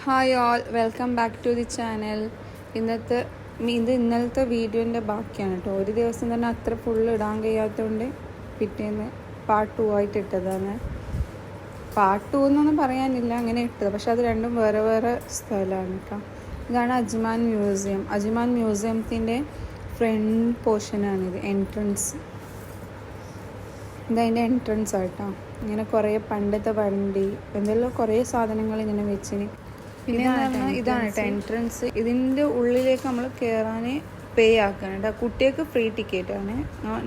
Hi all, welcome back to the channel. ഇന്നലത്തെ വീഡിയോൻ്റെ ബാക്കിയാണ് കേട്ടോ. ഒരു ദിവസം തന്നെ അത്ര ഫുള്ള് ഇടാൻ കഴിയാത്തതുകൊണ്ട് പിറ്റേന്ന് പാർട്ട് 2 ആയിട്ട് ഇട്ടതാണ്. പാർട്ട് 2 എന്നൊന്നും പറയാനില്ല, അങ്ങനെ ഇട്ടത്. പക്ഷെ അത് രണ്ടും വേറെ വേറെ സ്ഥലമാണ് കേട്ടോ. ഇതാണ് അജ്മാൻ മ്യൂസിയം. അജ്മാൻ മ്യൂസിയത്തിൻ്റെ ഫ്രണ്ട് പോർഷനാണിത്, എൻട്രൻസ്. ഇതതിൻ്റെ എൻട്രൻസ് ആയിട്ടോ. ഇങ്ങനെ കുറേ പണ്ടത്തെ വണ്ടി എന്തെല്ലാം കുറേ സാധനങ്ങൾ ഇങ്ങനെ വെച്ചിന്. പിന്നെ ഇതാണ് കേട്ടോ എൻട്രൻസ്. ഇതിൻ്റെ ഉള്ളിലേക്ക് നമ്മൾ കയറാൻ പേ ആക്കാനുണ്ട്. കുട്ടികൾക്ക് ഫ്രീ ടിക്കറ്റാണ്,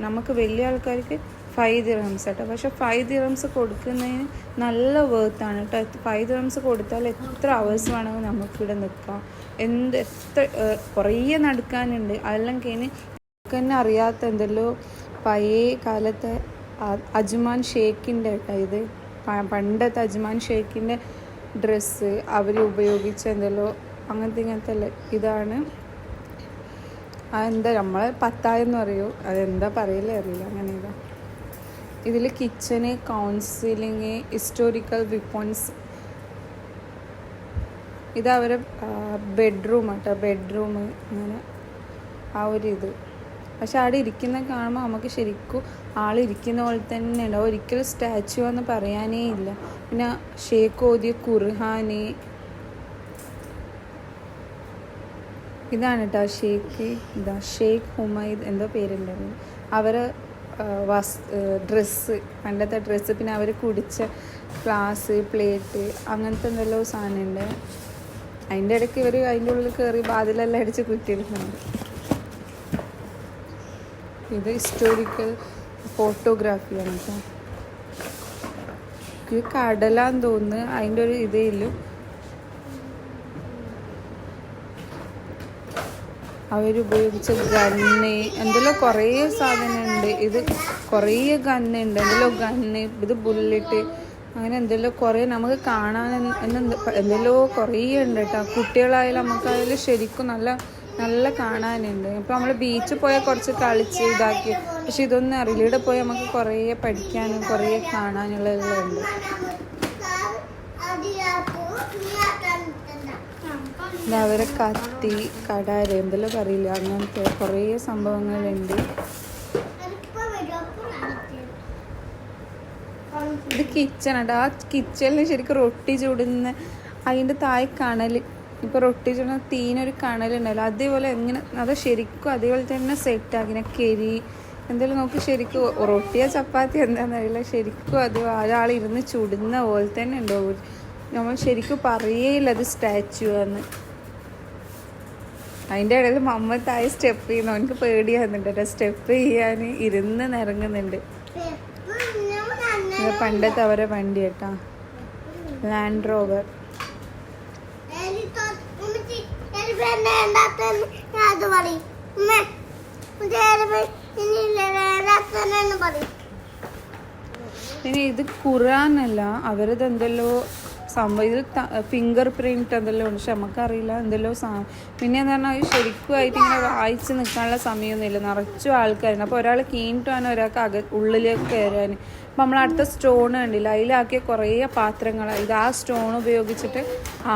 നമുക്ക് വലിയ ആൾക്കാർക്ക് 5 dirhams കേട്ടോ. പക്ഷെ 5 dirhams കൊടുക്കുന്നതിന് നല്ല വേർത്താണ് കേട്ടോ. 5 dirhams കൊടുത്താൽ എത്ര അവേഴ്സ് വേണമെങ്കിൽ നമുക്കിവിടെ നിൽക്കാം. എത്ര കുറേ നടക്കാനുണ്ട്. അതെല്ലാം കഴിഞ്ഞ് നമുക്ക് തന്നെ അറിയാത്ത എന്തെല്ലോ പഴയ കാലത്തെ അജ്മാൻ ഷേക്കിൻ്റെ കേട്ടോ. ഇത് പണ്ടത്തെ അജ്മാൻ ഷേക്കിൻ്റെ ഡ്രസ്സ് അവർ ഉപയോഗിച്ച എന്തെല്ലോ ഇങ്ങനത്തെ ഇതാണ്. അതെന്താ നമ്മൾ പത്തായെന്ന് പറയൂ, അതെന്താ പറയില്ലേ അറിയില്ല. അങ്ങനെ ഇതാ ഇതിൽ കിച്ചന്, കൗൺസിലിങ്, ഹിസ്റ്റോറിക്കൽ വെപ്പൺസ്. ഇതവരെ ബെഡ്റൂം കേട്ടോ, ബെഡ്റൂം. അങ്ങനെ ആ ഒരു ഇത്. പക്ഷെ അവിടെ ഇരിക്കുന്ന കാണുമ്പോൾ നമുക്ക് ശരിക്കും ആളിരിക്കുന്ന പോലെ തന്നെ ഉണ്ടാവും. ഒരിക്കലും സ്റ്റാച്ചു എന്ന് പറയാനേ ഇല്ല. പിന്നെ ഷേഖ് ഓതിയ ഖുർആന്. ഇതാണ് കേട്ടോ ഷേഖ്. ഷേഖ് ഹുമൈദ് എന്തോ പേരുണ്ടായിരുന്നു. അവർ ഡ്രസ്സ്, പണ്ടത്തെ ഡ്രസ്സ്. പിന്നെ അവർ കുടിച്ച ഗ്ലാസ്, പ്ലേറ്റ്, അങ്ങനത്തെ എന്തെല്ലോ സാധനമുണ്ട്. അതിൻ്റെ ഇടയ്ക്ക് ഇവർ അതിൻ്റെ ഉള്ളിൽ കയറി വാതിലെല്ലാം അടിച്ച് കുറ്റിയെടുക്കുന്നുണ്ട്. ഇത് ഹിസ്റ്റോറിക്കൽ ഫോട്ടോഗ്രാഫിയാണ് കേട്ടോ. ഇത് കടലാന്ന് തോന്നുന്നു, അതിൻ്റെ ഒരു ഇതേ ഇല്ല. അവരുപയോഗിച്ച ഗണ്ണ് എന്തെല്ലാം കുറേ സാധനമുണ്ട്. ഇത് കുറേ ഗണ്ണുണ്ട്, ഗണ്ണ്, ഇത് ബുള്ളറ്റ്, അങ്ങനെ എന്തെല്ലോ കുറേ നമുക്ക് കാണാൻ എന്തെല്ലോ കുറേ ഉണ്ട് കേട്ടോ. കുട്ടികളായാലും നമുക്കതിൽ ശരിക്കും നല്ല കാണാനുണ്ട്. ഇപ്പം നമ്മൾ ബീച്ചിൽ പോയാൽ കുറച്ച് കളിച്ച് ഇതാക്കി, പക്ഷെ ഇതൊന്നും അറിയില്ല. ഇവിടെ പോയി നമുക്ക് കുറേ പഠിക്കാനും കുറേ കാണാനുള്ളതെല്ലാം ഉണ്ട്. അവരെ കത്തി, കടാര, എന്തെല്ലാം അറിയില്ല, അങ്ങനത്തെ കുറേ സംഭവങ്ങളുണ്ട്. ഇത് കിച്ചണാണ്. ആ കിച്ചണിൽ ശരിക്കും റൊട്ടി ചൂടുന്ന അതിൻ്റെ താഴെ കണൽ. ഇപ്പോൾ റൊട്ടി ചൂടുന്ന തീനൊരു കണലുണ്ടല്ലോ, അതേപോലെ എങ്ങനെ അത് ശരിക്കും അതേപോലെ തന്നെ സെറ്റാക്കിന കരി എന്തെങ്കിലും നമുക്ക് ശരിക്കും റൊട്ടിയോ ചപ്പാത്തി എന്താണെന്നറിയില്ല, ശരിക്കും അത് ഒരാളിരുന്ന് ചുടുന്ന പോലെ തന്നെ ഉണ്ടാവും. നമ്മൾ ശരിക്കും പറയേയില്ല അത് സ്റ്റാച്ചു ആണ്. അതിൻ്റെ ഇടയിൽ മമ്മത്തായി സ്റ്റെപ്പ് ചെയ്യുന്നു. എനിക്ക് പേടിയാകുന്നുണ്ട് കേട്ടോ, സ്റ്റെപ്പ് ചെയ്യാൻ ഇരുന്ന് നിറങ്ങുന്നുണ്ട്. പണ്ടത്തെ അവരെ വണ്ടി കേട്ടാ, ലാൻഡ് റോവർ. പിന്നെ ഇത് ഖുർആനല്ല, അവരത് എന്തെല്ലോ സംഭവം. ഇത് ഫിംഗർ പ്രിന്റ് എന്തെല്ലോ ഉണ്ട്, പക്ഷെ നമുക്കറിയില്ല എന്തെല്ലോ പിന്നെ എന്ന് പറഞ്ഞാൽ ശരിക്കും ആയിട്ട് ഇങ്ങനെ വായിച്ച് നിൽക്കാനുള്ള സമയമൊന്നുമില്ല, നിറച്ചും ആൾക്കാരുണ്ട്. അപ്പോൾ ഒരാൾ കീണിട്ടാണ് ഒരാൾക്ക് ഉള്ളിലേക്ക് കയറാൻ. അപ്പം നമ്മൾ അടുത്ത സ്റ്റോൺ കണ്ടില്ല, അതിലാക്കിയ കുറേ പാത്രങ്ങളാണ്. ഇത് ആ സ്റ്റോൺ ഉപയോഗിച്ചിട്ട്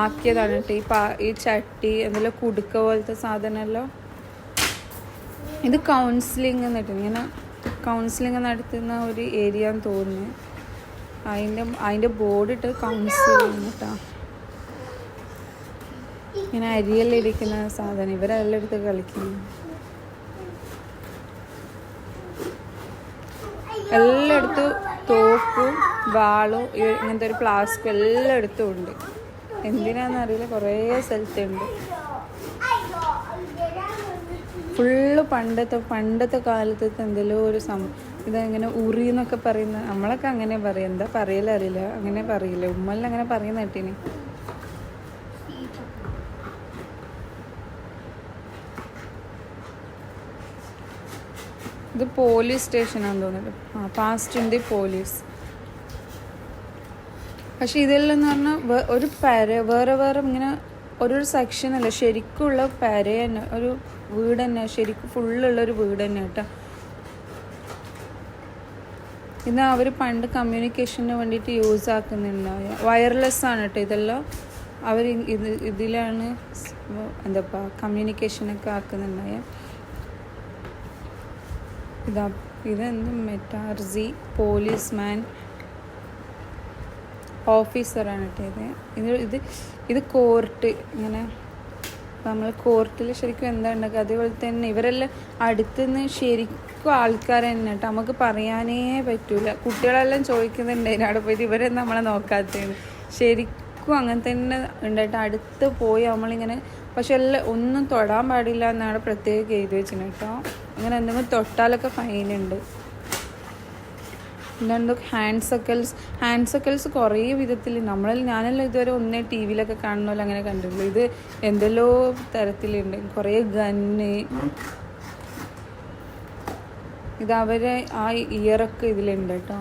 ആക്കിയതാണ് കേട്ടോ. ഈ ചട്ടി എന്തെല്ലാം കുടുക്ക പോലത്തെ സാധനമല്ലോ. ഇത് കൗൺസിലിംഗ് എന്നിട്ട് ഇങ്ങനെ കൗൺസിലിംഗ് നടത്തുന്ന ഒരു ഏരിയ എന്ന് തോന്നുന്നു. അതിൻ്റെ ബോർഡ് ഇട്ട് കൗൺസിലിംഗ് കേട്ടോ. ഇങ്ങനെ അരിയെല്ലാം ഇരിക്കുന്ന സാധനം ഇവരെല്ലാം എടുത്ത് കളിക്കുന്നു. എല്ലായിടത്തും തോക്കും വാളും ഇങ്ങനത്തെ ഒരു ഫ്ലാസ്കും എല്ലായിടത്തും ഉണ്ട്. എന്തിനാണെന്നറിയില്ല, കുറേ സ്ഥലത്തുണ്ട്. ഫുള്ള് പണ്ടത്തെ കാലത്തെ എന്തെല്ലോ ഒരു ഇതങ്ങനെ ഉറി എന്നൊക്കെ പറയുന്ന, നമ്മളൊക്കെ അങ്ങനെ പറയും, എന്താ പറയലറിയില്ല, അങ്ങനെ പറയില്ല. ഉമ്മലിൽ അങ്ങനെ പറയുന്ന കേട്ടിന്. ഇത് പോലീസ് സ്റ്റേഷനാണെന്ന് തോന്നുന്നു. Past in the police. പക്ഷെ ഇതെല്ലാം എന്ന് പറഞ്ഞാൽ ഒരു വേറെ ഇങ്ങനെ ഒരു സെക്ഷൻ അല്ല, ശരിക്കുള്ള തന്നെ, ഒരു വീട് തന്നെ, ശരിക്കും ഫുള്ളുള്ളൊരു വീട് തന്നെ കേട്ടോ. ഇത് അവർ പണ്ട് കമ്മ്യൂണിക്കേഷന് വേണ്ടിയിട്ട് യൂസ് ആക്കുന്നുണ്ടാവുക. വയർലെസ് ആണ് കേട്ടോ ഇതെല്ലാം. അവർ ഇതിലാണ് എന്താ കമ്മ്യൂണിക്കേഷനൊക്കെ ആക്കുന്നുണ്ടായ. ഇതെന്ത് മെറ്റാർജി പോലീസ്മാൻ ഓഫീസറാണ് കേട്ടോ ഇത് കോർട്ട്. ഇങ്ങനെ നമ്മൾ കോർട്ടിൽ ശരിക്കും എന്താ ഉണ്ടാക്കുക അതേപോലെ തന്നെ ഇവരെല്ലാം അടുത്തുനിന്ന് ശരിക്കും ആൾക്കാർ തന്നെ കേട്ടോ. നമുക്ക് പറയാനേ പറ്റൂല. കുട്ടികളെല്ലാം ചോദിക്കുന്നുണ്ടായിരുന്നു അവിടെ പോയിട്ട് ഇവരെല്ലാം നമ്മളെ നോക്കാത്തത്. ശരിക്കും അങ്ങനെ തന്നെ ഉണ്ടായിട്ട് അടുത്ത് പോയി നമ്മളിങ്ങനെ, പക്ഷെ എല്ലാം ഒന്നും തൊടാൻ പാടില്ല എന്നാണ് പ്രത്യേകം എഴുതി വെച്ചിന് കേട്ടോ. അങ്ങനെ എന്തെങ്കിലും തൊട്ടാലൊക്കെ ഫൈനുണ്ട്. പിന്നെന്തോ ഹാൻഡ് സക്കൽസ് കുറേ വിധത്തിൽ ഞാനെല്ലാം ഇതുവരെ ഒന്നേ ടി വിയിലൊക്കെ കാണുന്നല്ലോ അങ്ങനെ കണ്ടിട്ടുള്ളൂ. ഇത് എന്തെല്ലോ തരത്തിലുണ്ട്. കുറേ ഗന്ന്, ഇത് അവരെ ആ ഇയറൊക്കെ ഇതിലുണ്ട് കേട്ടോ.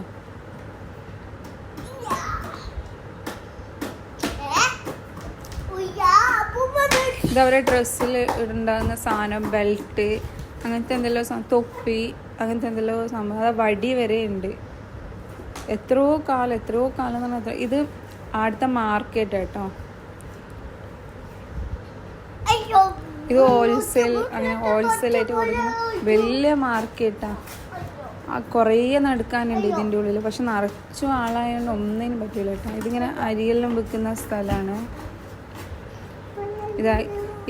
ഇതവരെ ഡ്രസ്സിൽ ഉണ്ടാകുന്ന സാധനം, ബെൽറ്റ്, അങ്ങനത്തെ എന്തെല്ലോ തൊപ്പി, അങ്ങനത്തെ എന്തെല്ലോ സംഭവം. അത് വടി വരെ ഉണ്ട്. എത്രയോ കാലം എന്ന് പറഞ്ഞാൽ ഇത് അടുത്ത മാർക്കറ്റ് കേട്ടോ. ഇത് ഹോൾസെയിലായിട്ട് കൊടുക്കുന്ന വലിയ മാർക്കറ്റാണ്. കുറേ നടക്കാനുണ്ട് ഇതിൻ്റെ ഉള്ളിൽ. പക്ഷെ നിറച്ചും ആളായതുകൊണ്ട് ഒന്നിനും പറ്റില്ല കേട്ടോ. ഇതിങ്ങനെ അരിയെല്ലാം വിൽക്കുന്ന സ്ഥലമാണ്.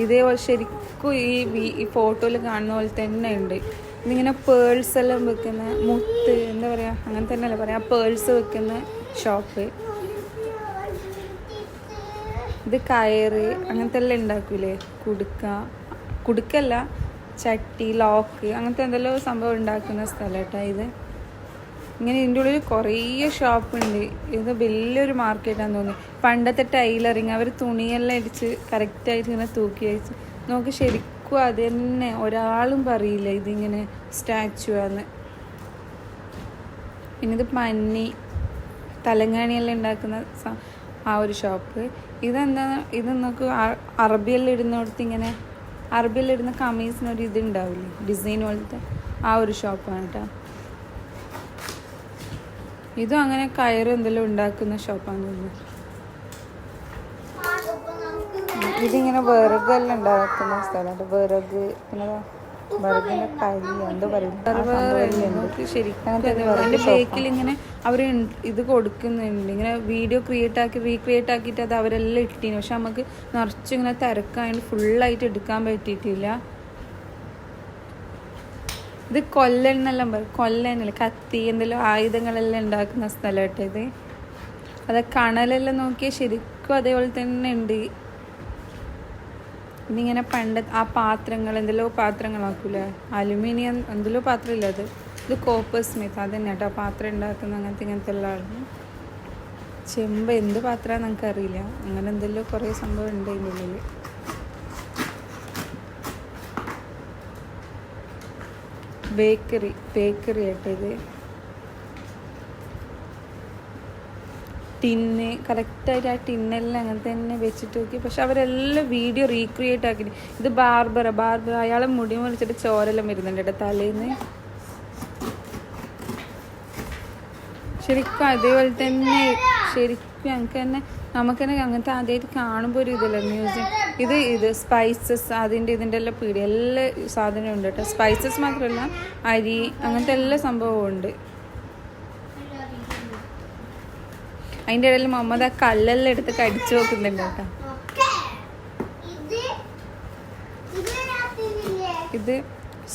ഇതേപോലെ ശരിക്കും ഈ ഫോട്ടോയിൽ കാണുന്ന പോലെ തന്നെ ഉണ്ട്. ഇതിങ്ങനെ പേൾസ് എല്ലാം വെക്കുന്ന, മുത്ത് എന്താ പറയുക അങ്ങനെ തന്നെയല്ലേ പറയാം, പേൾസ് വെക്കുന്ന ഷോപ്പ്. ഇത് കയറ് അങ്ങനത്തെ എല്ലാം ഉണ്ടാക്കൂലേ, കുടുക്കല്ല ചട്ടി, ലോക്ക്, അങ്ങനത്തെ എന്തെല്ലോ സംഭവം ഉണ്ടാക്കുന്ന സ്ഥലം കേട്ടോ ഇത്. ഇങ്ങനെ ഇതിൻ്റെ ഉള്ളിൽ കുറേ ഷോപ്പുണ്ട്. ഇത് വലിയൊരു മാർക്കറ്റാന്ന് തോന്നി. പണ്ടത്തെ ടൈലറിങ്, അവർ തുണിയെല്ലാം അടിച്ച് കറക്റ്റായിട്ട് ഇങ്ങനെ തൂക്കി വെച്ച് നോക്കി. ശരിക്കും അത് തന്നെ ഒരാളും പറയില്ല ഇതിങ്ങനെ സ്റ്റാച്ചു ആണ്. പിന്നെ ഇത് പന്നി, തലങ്ങാണിയെല്ലാം ഉണ്ടാക്കുന്ന ആ ഒരു ഷോപ്പ്. ഇത് നമുക്ക് അറബിയെല്ലാം ഇടുന്നിടത്ത് ഇങ്ങനെ അറബിയെല്ലാം ഇടുന്ന കമീസിനൊരു ഇതുണ്ടാവില്ലേ, ഡിസൈൻ പോലത്തെ ആ ഒരു ഷോപ്പാണ് കേട്ടോ. ഇതും അങ്ങനെ കയറ് എന്തെല്ലാം ഉണ്ടാക്കുന്ന ഷോപ്പാന്ന് തോന്നുന്നു. ഇതിങ്ങനെ വിറകെല്ലാം ഉണ്ടാക്കുന്ന സ്ഥലമുണ്ട്. വിറക്, പിന്നെ വിറകിന്റെ കരി എന്തോ പറയുന്നത് ശരിക്കും. അതിന്റെ ബേക്കിൽ ഇങ്ങനെ അവർ ഇത് കൊടുക്കുന്നുണ്ട്. ഇങ്ങനെ വീഡിയോ റീക്രിയേറ്റ് ആക്കിയിട്ട് അത് അവരെല്ലാം ഇട്ടീന്. പക്ഷെ നമുക്ക് നിറച്ചിങ്ങനെ തിരക്കായതുകൊണ്ട് ഫുള്ളായിട്ട് എടുക്കാൻ പറ്റിയിട്ടില്ല. ഇത് കൊല്ലന്നെല്ലാം പറയും, കൊല്ലന്നല്ല കത്തി എന്തെല്ലാം ആയുധങ്ങളെല്ലാം ഉണ്ടാക്കുന്ന സ്ഥലം കേട്ടോ ഇത്. അത് കണലെല്ലാം നോക്കിയാൽ ശരിക്കും അതേപോലെ തന്നെ ഉണ്ട്. ഇതിങ്ങനെ ആ പാത്രങ്ങൾ എന്തെല്ലോ പാത്രങ്ങളാക്കൂലേ, അലുമിനിയം എന്തെല്ലോ പാത്രമില്ല അത്. ഇത് കോപ്പർ സ്മിത്ത് അത് തന്നെ കേട്ടോ പാത്രം ഉണ്ടാക്കുന്ന ഇങ്ങനത്തെ ഉള്ള ആളാണ്. ചെമ്പ് എന്ത് പാത്രമാണെന്ന് നമുക്കറിയില്ല. അങ്ങനെ എന്തെല്ലോ കുറേ സംഭവം ഉണ്ട് അതിൻ്റെ ഉള്ളിൽ. ബേക്കറി ആയിട്ട് ഇത്. ടിന്ന് കറക്റ്റായിട്ട് ആ ടിന്നെല്ലാം അങ്ങനെ തന്നെ വെച്ചിട്ട് നോക്കി. പക്ഷെ അവരെല്ലാം വീഡിയോ റീക്രിയേറ്റ് ആക്കി. ഇത് ബാർബർ അയാളെ മുടി മുറിച്ചിട്ട് ചോരെല്ലാം വരുന്നുണ്ട് കേട്ടോ തലേന്ന്. ശരിക്കും അതേപോലെ തന്നെ ശരിക്കും നമുക്ക് തന്നെ അങ്ങനത്തെ ആദ്യമായിട്ട് കാണുമ്പോൾ ഒരു ഇതല്ല മ്യൂസിയം. ഇത് സ്പൈസസ് ഇതിൻ്റെ എല്ലാം പീടി എല്ലാ സാധനവും ഉണ്ട് കേട്ടോ. സ്പൈസസ് മാത്രമല്ല അരി അങ്ങനത്തെ എല്ലാ സംഭവവും ഉണ്ട്. അതിൻ്റെ ഇടയിൽ മുഹമ്മദ് ആ കല്ലെല്ലാം എടുത്ത് കടിച്ചു നോക്കുന്നുണ്ട് കേട്ടോ. ഇത്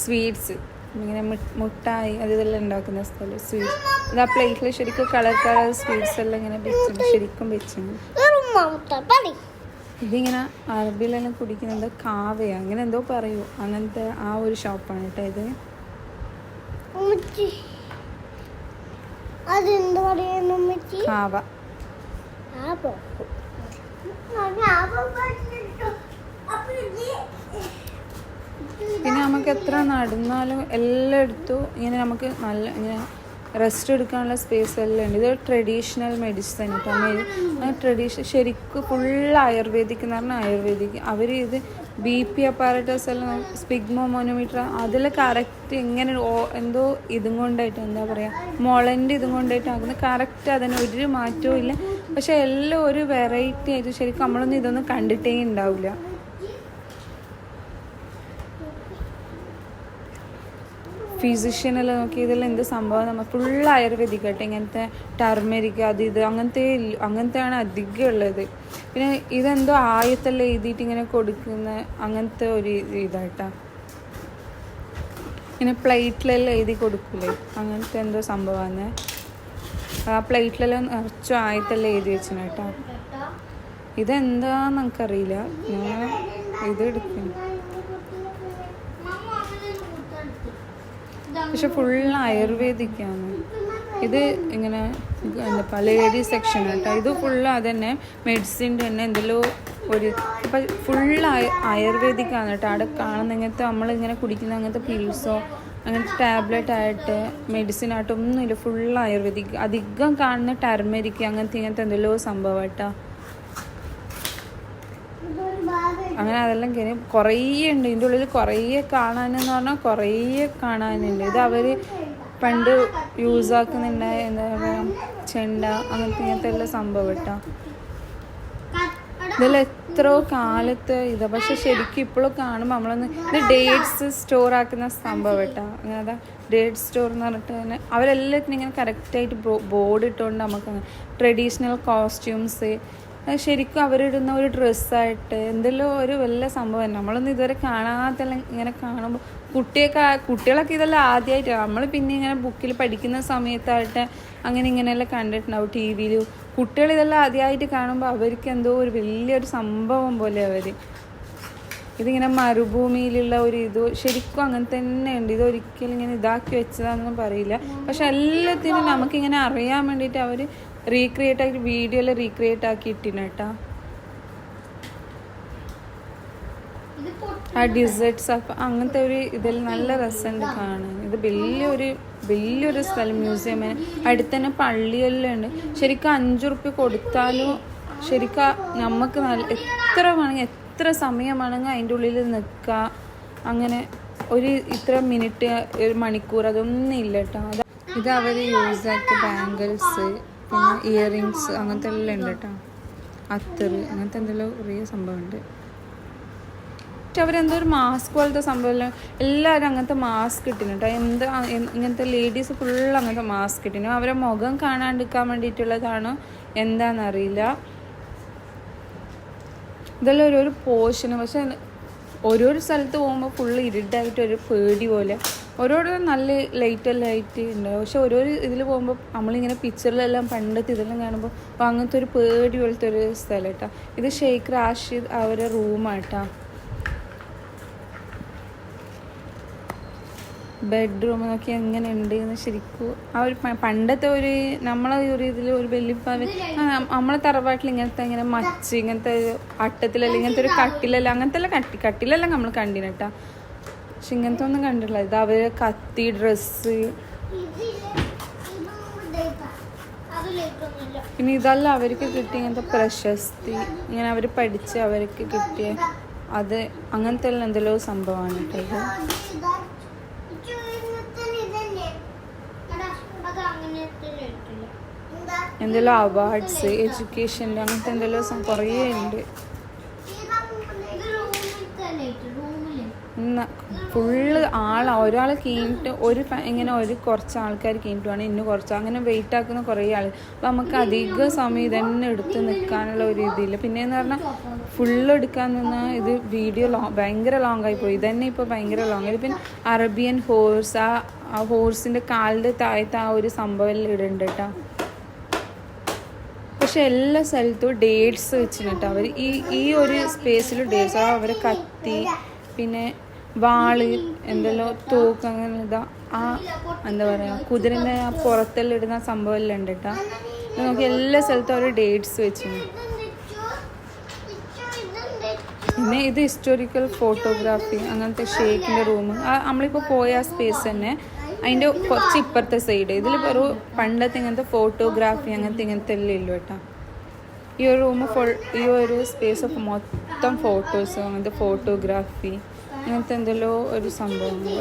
സ്വീറ്റ്സ്, ഇങ്ങനെ മുട്ടായി ഇതെല്ലാം ഉണ്ടാക്കുന്ന സ്ഥലം. സ്വീറ്റ്സ് ഇത് ആ പ്ലേറ്റിൽ ശരിക്കും കളർ സ്വീറ്റ്സ് എല്ലാം ഇങ്ങനെ വെച്ചിട്ടുണ്ട്, ശരിക്കും വെച്ചിട്ടുണ്ട്. ഇതിങ്ങനെ അറബിയിലെല്ലാം കുടിക്കുന്നത് കാവയോ അങ്ങനെ എന്തോ പറയൂ, അങ്ങനത്തെ ആ ഒരു ഷോപ്പാണ് കേട്ടോ ഇത്. കാവ. പിന്നെ നമുക്ക് എത്ര നടന്നാലും എല്ലായിടത്തും ഇങ്ങനെ നമുക്ക് നല്ല ഇങ്ങനെ റെസ്റ്റ് എടുക്കാനുള്ള സ്പേസ് എല്ലാം ഉണ്ട്. ഇത് ട്രഡീഷണൽ മെഡിസിൻ കേട്ടോ. ശരിക്കും ഫുൾ ആയുർവേദിക് എന്ന് പറഞ്ഞാൽ ആയുർവേദിക്. അവർ ഇത് BP അപ്പാരറ്റസ് എല്ലാം സ്പിഗ്മോമോനോമീറ്റർ അതെല്ലാം കറക്റ്റ് ഇങ്ങനെ എന്തോ ഇതും കൊണ്ടായിട്ട് എന്താ പറയുക മുളൻ്റെ ഇതും കൊണ്ടായിട്ട് ആക്കുന്നത്. കറക്റ്റ് അതിന് ഒരു മാറ്റവും ഇല്ല. പക്ഷെ എല്ലാം ഒരു വെറൈറ്റി ആയിട്ട് ശരിക്കും നമ്മളൊന്നും ഇതൊന്നും കണ്ടിട്ടേ ഉണ്ടാവില്ല. ഫിസിഷ്യനെല്ലാം നോക്കി ഇതെല്ലാം എന്ത് സംഭവം നമ്മൾ ഫുൾ ആയുർവേദിക് ആയിട്ട് ഇങ്ങനത്തെ ടർമരിക് അത് ഇത് അങ്ങനത്തെയാണ് അധികം ഉള്ളത്. പിന്നെ ഇതെന്തോ ആയത്തെല്ലാം എഴുതിയിട്ട് ഇങ്ങനെ കൊടുക്കുന്ന അങ്ങനത്തെ ഒരു ഇതായിട്ടാണ്. ഇങ്ങനെ പ്ലേറ്റിലെല്ലാം എഴുതി കൊടുക്കൂലേ അങ്ങനത്തെ എന്തോ സംഭവമാണ്. ആ പ്ലേറ്റിലെല്ലാം നിറച്ചും ആയത്തെല്ലാം എഴുതി വെച്ചിന് കേട്ടോ. ഇതെന്താന്ന് നമുക്കറിയില്ല. ഞാൻ ഇത് എടുക്കുന്നു. പക്ഷെ ഫുൾ ആയുർവേദിക്കാണ് ഇത്. ഇങ്ങനെ എന്താ ലേഡീസ് സെക്ഷൻ കേട്ടോ. ഇത് ഫുള്ള് അത് തന്നെ മെഡിസിൻ്റെ തന്നെ എന്തെല്ലോ ഒരു ഇപ്പം ഫുൾ ആയുർവേദിക്കാണ് കേട്ടോ. അവിടെ കാണുന്ന ഇങ്ങനത്തെ നമ്മളിങ്ങനെ കുടിക്കുന്ന അങ്ങനത്തെ പിൽസോ അങ്ങനത്തെ ടാബ്ലറ്റ് ആയിട്ട് മെഡിസിൻ ആയിട്ടൊന്നുമില്ല. Full ayurvedic. അധികം കാണുന്ന ടർമരിക്ക് ഇങ്ങനത്തെ എന്തെല്ലോ സംഭവം കേട്ടോ. അങ്ങനെ അതെല്ലാം കഴിഞ്ഞ് കുറേ ഉണ്ട് ഇതിൻ്റെ ഉള്ളിൽ. കുറേ കാണാനെന്ന് പറഞ്ഞാൽ കുറേ കാണാനുണ്ട്. ഇത് അവർ പണ്ട് യൂസാക്കുന്നുണ്ടായ എന്താ പറയുക ചെണ്ട അങ്ങനത്തെ എല്ലാം സംഭവം കേട്ടോ. ഇതിൽ എത്രയോ കാലത്ത് ഇതാ. പക്ഷെ ശരിക്കും ഇപ്പോഴും കാണുമ്പോൾ നമ്മളൊന്ന് ഇത് ഡേറ്റ്സ് സ്റ്റോർ ആക്കുന്ന സംഭവം കേട്ടോ. അങ്ങനെ ഡേറ്റ് സ്റ്റോർ എന്ന് പറഞ്ഞിട്ട് തന്നെ അവരെല്ലാത്തിനും ഇങ്ങനെ കറക്റ്റായിട്ട് ബോർഡ് ഇട്ടുകൊണ്ട് നമുക്ക് ട്രഡീഷണൽ കോസ്റ്റ്യൂംസ് ശരിക്കും അവരിടുന്ന ഒരു ഡ്രസ്സായിട്ട് എന്തെല്ലോ ഒരു വലിയ സംഭവം. നമ്മളൊന്നും ഇതുവരെ കാണാത്തെല്ലാം ഇങ്ങനെ കാണുമ്പോൾ കുട്ടികളൊക്കെ ഇതെല്ലാം ആദ്യമായിട്ടാണ്. നമ്മൾ പിന്നെ ഇങ്ങനെ ബുക്കിൽ പഠിക്കുന്ന സമയത്തായിട്ട് അങ്ങനെ ഇങ്ങനെയെല്ലാം കണ്ടിട്ടുണ്ടാവും TV-ൽ. കുട്ടികൾ ഇതെല്ലാം ആദ്യമായിട്ട് കാണുമ്പോൾ അവർക്ക് എന്തോ ഒരു വലിയൊരു സംഭവം പോലെ ഇതിങ്ങനെ മരുഭൂമിയിലുള്ള ഒരു ഇത് ശരിക്കും അങ്ങനെ തന്നെ ഉണ്ട്. ഇതൊരിക്കലും ഇങ്ങനെ ഇതാക്കി വെച്ചതാണെന്നൊന്നും പറയില്ല. പക്ഷെ എല്ലാത്തിനും നമുക്കിങ്ങനെ അറിയാൻ വേണ്ടിയിട്ട് അവർ റീക്രിയേറ്റ് ആക്കി വീഡിയോയിൽ റീക്രിയേറ്റ് ആക്കി ഇട്ടിന് കേട്ടോ. ആ ഡിസേർട്ട്സ് അപ്പം അങ്ങനത്തെ ഒരു ഇതെല്ലാം നല്ല രസമുണ്ട് കാണാൻ. ഇത് വലിയൊരു സ്ഥലം മ്യൂസിയം. അടുത്ത് തന്നെ പള്ളിയെല്ലാം ഉണ്ട്. ശരിക്കും 5 റുപ്യ കൊടുത്താലും ശരിക്കും നമുക്ക് എത്ര വേണമെങ്കിൽ എത്ര സമയമാണെങ്കിൽ അതിൻ്റെ ഉള്ളിൽ നിൽക്കുക. അങ്ങനെ ഒരു ഇത്ര മിനിറ്റ് ഒരു മണിക്കൂർ അതൊന്നും ഇല്ല കേട്ടോ. ഇത് അവർ യൂസ് ആക്കിയ ബാംഗിൾസ് പിന്നെ ഇയറിങ്സ് അങ്ങനത്തെ എല്ലാം ഉണ്ട് കേട്ടോ. അത്തറ് അങ്ങനത്തെ എന്തെല്ലാം കുറേ സംഭവമുണ്ട്. പക്ഷെ അവരെന്തോ ഒരു മാസ്ക് പോലത്തെ സംഭവം എല്ലാവരും അങ്ങനത്തെ മാസ്ക് ഇട്ടിന് കേട്ടോ. ഇങ്ങനത്തെ ലേഡീസ് ഫുള്ള് അങ്ങനത്തെ മാസ്ക് ഇട്ടിന്. അവരെ മുഖം കാണാണ്ടിരിക്കാൻ വേണ്ടിയിട്ടുള്ളതാണോ എന്താണെന്നറിയില്ല. ഇതെല്ലാം ഓരോരോ പോർഷന്. പക്ഷെ ഓരോരോ സ്ഥലത്ത് പോകുമ്പോൾ ഫുള്ള് ഇരുട്ടായിട്ട് ഒരു പേടി പോലെ. ഓരോരോ നല്ല ലൈറ്റെല്ലാം ആയിട്ട് ഉണ്ടാവും. പക്ഷെ ഓരോരോ ഇതിൽ പോകുമ്പോൾ നമ്മളിങ്ങനെ പിക്ചറിലെല്ലാം പണ്ടത്തെ ഇതെല്ലാം കാണുമ്പോൾ അപ്പോൾ അങ്ങനത്തെ ഒരു പേടി പോലത്തെ ഒരു സ്ഥലം കേട്ടോ. ഇത് ഷെയ്ഖ് റാഷിദ് അവരുടെ റൂമാട്ടോ. ബെഡ്റൂം നോക്കി എങ്ങനെ ഉണ്ട് എന്ന് ശരിക്കും ആ ഒരു പണ്ടത്തെ ഒരു നമ്മളെ ഒരു ഇതിൽ ഒരു വെല്ലിപ്പാവ് നമ്മളെ തറവാട്ടിൽ ഇങ്ങനത്തെ ഇങ്ങനെ മച്ച് ഇങ്ങനത്തെ അട്ടത്തിലെല്ലാം ഇങ്ങനത്തെ ഒരു കട്ടിലെല്ലാം അങ്ങനത്തെ എല്ലാം കട്ടിലെല്ലാം നമ്മൾ കണ്ടിന് കേട്ടോ. പക്ഷെ ഇങ്ങനത്തെ ഒന്നും കണ്ടിട്ടില്ല. ഇത് അവര് കത്തി ഡ്രസ്സ് പിന്നെ ഇതെല്ലാം അവർക്ക് കിട്ടിയ ഇങ്ങനത്തെ പ്രശസ്തി ഇങ്ങനെ അവർ പഠിച്ച് അവർക്ക് കിട്ടിയ അത് അങ്ങനത്തെ എല്ലാം എന്തെല്ലോ സംഭവമാണ് കേട്ടോ. എന്തെല്ലോ അവാർഡ്സ് എഡ്യൂക്കേഷൻ്റെ അങ്ങനത്തെ എന്തെല്ലോ കുറേ ഉണ്ട്. ഫുള്ള് ഒരാൾ കഴിഞ്ഞിട്ട് ഇങ്ങനെ കുറച്ച് ആൾക്കാർ കഴിഞ്ഞിട്ടുമാണ് ഇന്ന് കുറച്ച് അങ്ങനെ വെയിറ്റ് ആക്കുന്ന കുറേ ആൾ. അപ്പോൾ നമുക്ക് അധിക സമയം ഇതന്നെ എടുത്ത് നിൽക്കാനുള്ള ഒരു ഇതില്ല. പിന്നെയെന്ന് പറഞ്ഞാൽ ഫുള്ള് എടുക്കാൻ നിന്നാൽ ഇത് വീഡിയോ ഭയങ്കര ലോങ് ആയി പോയി. ഇതന്നെ ഇപ്പോൾ ഭയങ്കര ലോങ് ആയി. പിന്നെ അറേബ്യൻ ഹോഴ്സ് ആ ഹോഴ്സിൻ്റെ കാലിൻ്റെ താഴത്ത് ആ ഒരു സംഭവം എല്ലാം ഇടുന്നുണ്ട് കേട്ടോ. പക്ഷെ എല്ലാ സ്ഥലത്തും ഡേറ്റ്സ് വെച്ചിട്ട് അവർ ഈ ഒരു സ്പേസിൽ ഡേറ്റ്സ് അവരെ കത്തി പിന്നെ വാള് എന്തെല്ലോ തോക്ക് അങ്ങനെ ഇതാ ആ എന്താ പറയുക കുതിരൻ്റെ ആ പുറത്തെല്ലാം ഇടുന്ന സംഭവം എല്ലാം ഉണ്ട് കേട്ടോ. നമുക്ക് എല്ലാ സ്ഥലത്തും അവർ ഡേറ്റ്സ് വെച്ചിട്ടുണ്ട്. പിന്നെ ഇത് ഹിസ്റ്റോറിക്കൽ ഫോട്ടോഗ്രാഫി അങ്ങനത്തെ ഷേക്കിൻ്റെ റൂം നമ്മളിപ്പോൾ പോയ ആ സ്പേസ് തന്നെ അതിൻ്റെ കുറച്ച് ഇപ്പുറത്തെ സൈഡ് ഇതിൽ ഒരു പണ്ടത്തെ ഇങ്ങനത്തെ ഫോട്ടോഗ്രാഫി ഇങ്ങനത്തെ എല്ലാം ഇല്ലു കേട്ടോ. ഈ ഒരു റൂം ഈ ഒരു സ്പേസ് ഓഫ് മൊത്തം ഫോട്ടോസ് അങ്ങനത്തെ ഫോട്ടോഗ്രാഫി അങ്ങനത്തെ എന്തെല്ലോ ഒരു സംഭവങ്ങൾ.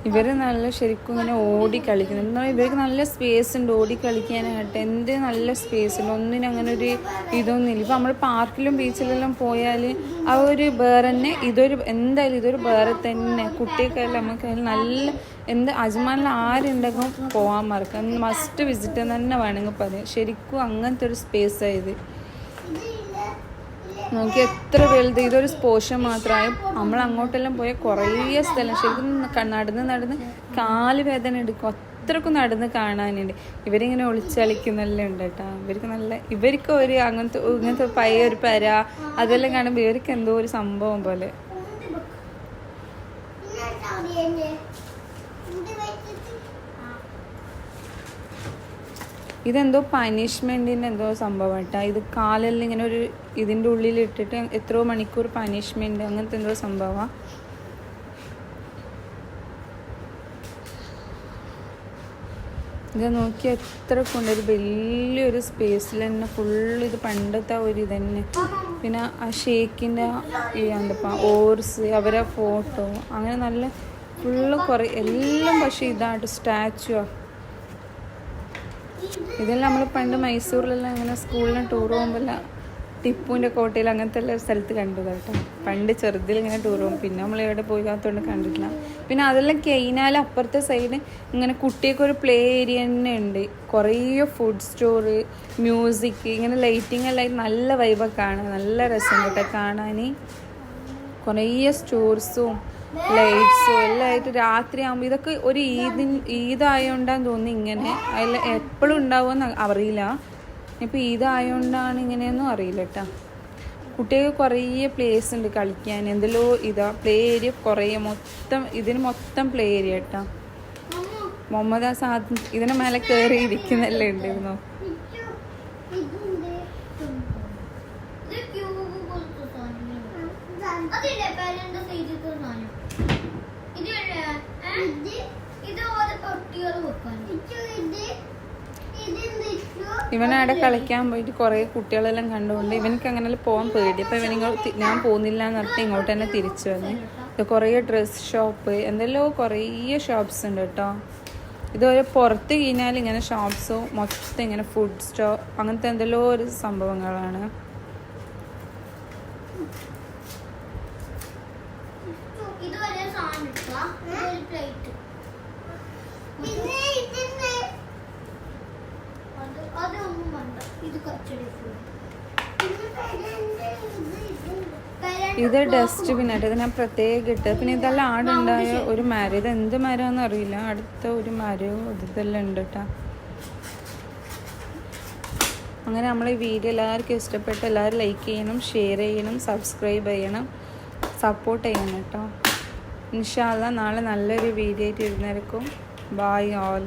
ഇവർ നല്ല ശരിക്കും ഇങ്ങനെ ഓടി കളിക്കുന്നുണ്ട്. എന്നാൽ ഇവർക്ക് നല്ല സ്പേസ് ഉണ്ട് ഓടി കളിക്കാനായിട്ട്. എന്ത് നല്ല സ്പേസ് ഉണ്ട്, ഒന്നിനും അങ്ങനെ ഒരു ഇതൊന്നുമില്ല. ഇപ്പം നമ്മൾ പാർക്കിലും ബീച്ചിലെല്ലാം പോയാൽ ആ ഒരു വേറെ തന്നെ എന്തായാലും ഇതൊരു വേറെ തന്നെ. കുട്ടികൾക്കായാലും നമുക്കായാലും നല്ല അജ്മാനിൽ ആരുണ്ടെങ്കിലും പോകാൻ മറക്കാം, മസ്റ്റ് വിസിറ്റ് തന്നെ വേണമെങ്കിൽ പറയാം. ശരിക്കും അങ്ങനത്തെ ഒരു സ്പേസായത്. നോക്കി എത്ര വലുത്. ഇതൊരു പോർഷൻ മാത്രമായി. നമ്മൾ അങ്ങോട്ടെല്ലാം പോയാൽ കുറേ സ്ഥലം ശരിക്കും നടന്ന് കാല് വേദന എടുക്കും, അത്രക്കും നടന്ന് കാണാനുണ്ട്. ഇവരിങ്ങനെ ഒളിച്ചളിക്കുന്നെല്ലാം ഉണ്ട് കേട്ടോ. ഇവർക്ക് ഒരു ഇങ്ങനത്തെ പയ്യ ഒരു പര അതെല്ലാം കാണുമ്പോൾ ഇവർക്ക് എന്തോ ഒരു സംഭവം പോലെ. ഇതെന്തോ പനിഷ്മെൻറ്റിൻ്റെ എന്തോ സംഭവം കേട്ടോ. ഇത് കാലെല്ലാം ഇങ്ങനെ ഒരു ഇതിൻ്റെ ഉള്ളിൽ ഇട്ടിട്ട് എത്രയോ മണിക്കൂർ പനിഷ്മെൻറ്റ് അങ്ങനത്തെ എന്തോ സംഭവമാണ്. ഇത് നോക്കി എത്ര കൊണ്ടൊരു വലിയൊരു സ്പേസിൽ തന്നെ ഫുള്ള് ഇത് പണ്ടത്തെ ഒരു ഇത് തന്നെ. പിന്നെ ആ ഷേക്കിൻ്റെ എന്താ ഓർസ് അവരെ ഫോട്ടോ അങ്ങനെ നല്ല ഫുള്ള് കുറേ എല്ലാം. പക്ഷേ ഇതായിട്ട് സ്റ്റാച്ചു ഇതെല്ലാം നമ്മൾ പണ്ട് മൈസൂരിലെല്ലാം അങ്ങനെ സ്കൂളിന് ടൂർ പോകുമ്പോഴെല്ലാം ടിപ്പുവിൻ്റെ കോട്ടയിൽ അങ്ങനത്തെ എല്ലാ സ്ഥലത്ത് കണ്ടു കേട്ടോ. പണ്ട് ചെറുതിൽ ഇങ്ങനെ ടൂർ പോകും. പിന്നെ നമ്മൾ എവിടെ പോകാത്തതുകൊണ്ട് കണ്ടിട്ടില്ല. പിന്നെ അതെല്ലാം കഴിഞ്ഞാൽ അപ്പുറത്തെ സൈഡ് ഇങ്ങനെ കുട്ടികൾക്കൊരു പ്ലേ ഏരിയ തന്നെ ഉണ്ട്. കുറേ ഫുഡ് സ്റ്റോറ്, മ്യൂസിക്, ഇങ്ങനെ ലൈറ്റിംഗ് എല്ലാം നല്ല വൈബൊക്കെ കാണാൻ നല്ല രസം കേട്ടോ കാണാൻ. കുറേ സ്റ്റോർസും ലൈറ്റ്സും എല്ലാം ആയിട്ട് രാത്രി ആകുമ്പോൾ ഇതൊക്കെ ഒരു ഈദായോണ്ടാന്ന് തോന്നി ഇങ്ങനെ. അതിൽ എപ്പോഴും ഉണ്ടാവുമെന്ന് അറിയില്ല. ഇപ്പം ഈദായോണ്ടാണ് ഇങ്ങനെയൊന്നും അറിയില്ല കേട്ടോ. കുട്ടികൾക്ക് കുറേ പ്ലേസ് ഉണ്ട് കളിക്കാൻ. എന്തെല്ലോ പ്ലേ ഏരിയ കുറേ ഇതിന് മൊത്തം പ്ലേ ഏരിയ കേട്ടോ. മുഹമ്മദ് ആസാദ് ഇതിന് മേലെ കയറി ഇരിക്കുന്നല്ലേ ഉണ്ടായിരുന്നു. ഇവനവിടെ കളിക്കാൻ പോയിട്ട് കുറേ കുട്ടികളെല്ലാം കണ്ടുകൊണ്ട് ഇവനക്ക് അങ്ങനെ പോകാൻ പേടി. അപ്പം ഞാൻ പോകുന്നില്ല എന്ന് പറഞ്ഞിട്ട് ഇങ്ങോട്ട് തന്നെ തിരിച്ചു വന്നു. ഇത് കുറേ ഡ്രസ് ഷോപ്പ് എന്തെല്ലോ കുറേ ഷോപ്സ് ഉണ്ട് കേട്ടോ. ഇതുപോലെ പുറത്ത് കഴിഞ്ഞാൽ ഇങ്ങനെ ഷോപ്സോ മൊത്തം ഇങ്ങനെ ഫുഡ് സ്റ്റോ അങ്ങനത്തെ എന്തെല്ലോ ഒരു സംഭവങ്ങളാണ്. ഇത് ഡസ്റ്റ്ബിൻ ആയിട്ട് ഇത് ഞാൻ പ്രത്യേകം ഇട്ട്. പിന്നെ ഇതെല്ലാം ആടുണ്ടായ ഒരു മരം. ഇത് എന്ത് മരമാണെന്ന് അറിയില്ല. അടുത്ത ഒരു മരവും ഇതെല്ലാം ഉണ്ട് കേട്ടോ. അങ്ങനെ നമ്മൾ ഈ വീഡിയോ എല്ലാവർക്കും ഇഷ്ടപ്പെട്ട് എല്ലാവരും ലൈക്ക് ചെയ്യണം, ഷെയർ ചെയ്യണം, സബ്സ്ക്രൈബ് ചെയ്യണം, സപ്പോർട്ട് ചെയ്യണം കേട്ടോ. ഇൻഷാ അല്ലാഹ് നാളെ നല്ലൊരു വീഡിയോ ആയിട്ട് ഇരുന്നേക്കും. By all.